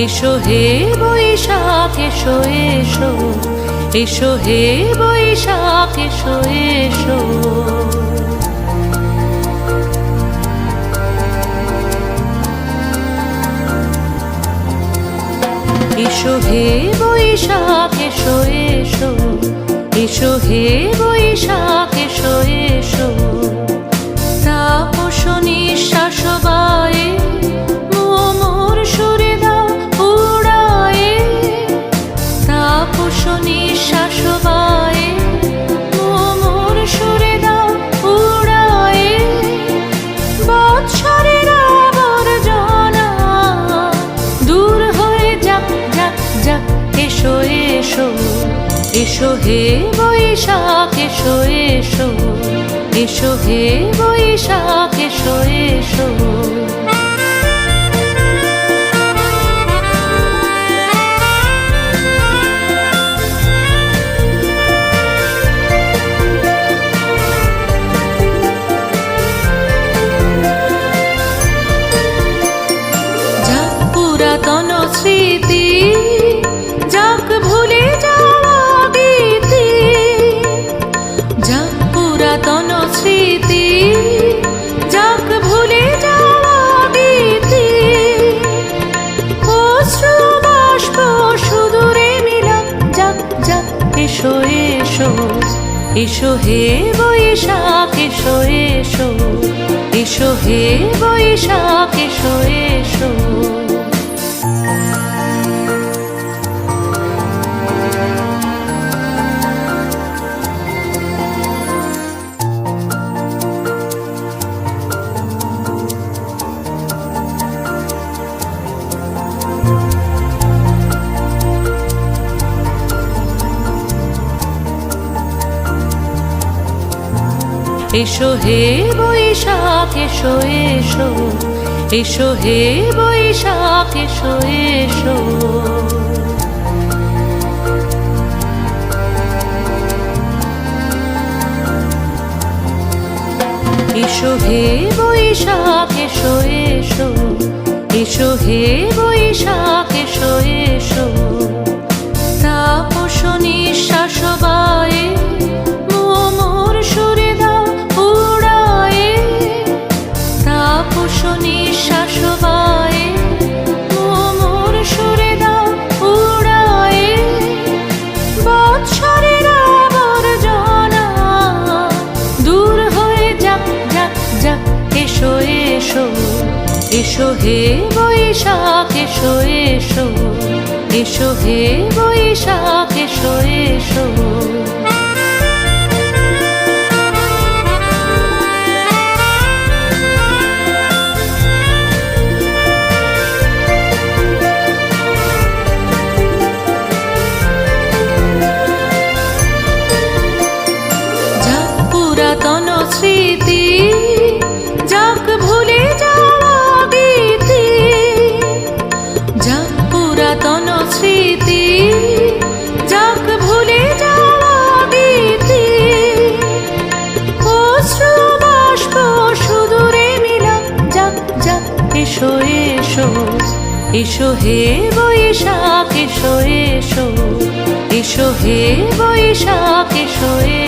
এসো হে বৈশাখ এসো এসো, এসো হে বৈশাখ এসো এসো। এসো হে বৈশাখ এসো এসো, এসো হে বৈশাখ এসো এসো। তাপস নিঃশ্বাস বায়ে মোর সুরে দাও উড়ায়ে, তাপস নিঃশ্বাস বায়ে মোর সুরে দাও উড়ায়ে। বৎসরের আবর্জনা দূর হয়ে যাক যাক যাক। এসো এসো, এসো হে বৈশাখ এসো এসো, এসো হে বৈশাখ এসো এসো। যাক পুরাতন স্মৃতি, যাক ভুলে যাওয়া গীতি, যাক পুরাতন স্মৃতি, যাক ভুলে যাওয়া গীতি। অশ্রু বাষ্প সুদূরে মিলাক যাক যাক। এসো এসো, এসো হে বৈশাখ এসো এসো, এসো হে বৈশাখ এসো এসো। এসো হে বৈশাখ এসো এসো, এসো হে বৈশাখ এসো এসো। এসো হে বৈশাখ এসো এসো, এসো হে বৈশাখ এসো এসো। তাপস নিঃশ্বাস বায়ে মোর সুরে দাও উড়ায়ে, তাপস নিঃশ্বাস বায়ে মোর সুরে দাও উড়ায়ে। বৎসরের আবর্জনা দূর হয়ে যাক যাক যাক। এসো এসো, এসো হে বৈশাখ এসো এসো, এসো হে বৈশাখ এসো এসো। যাক পুরাতন স্মৃতি, যাক ভুলে যাওয়া গীতি, যাক পুরাতন স্মৃতি, যাক ভুলে যাওয়া গীতি। অশ্রু বাষ্প সুদূরে মিলাক যাক যাক। এসো এসো, এসো হে বৈশাখ এসো এসো, এসো হে বৈশাখ এসো এসো।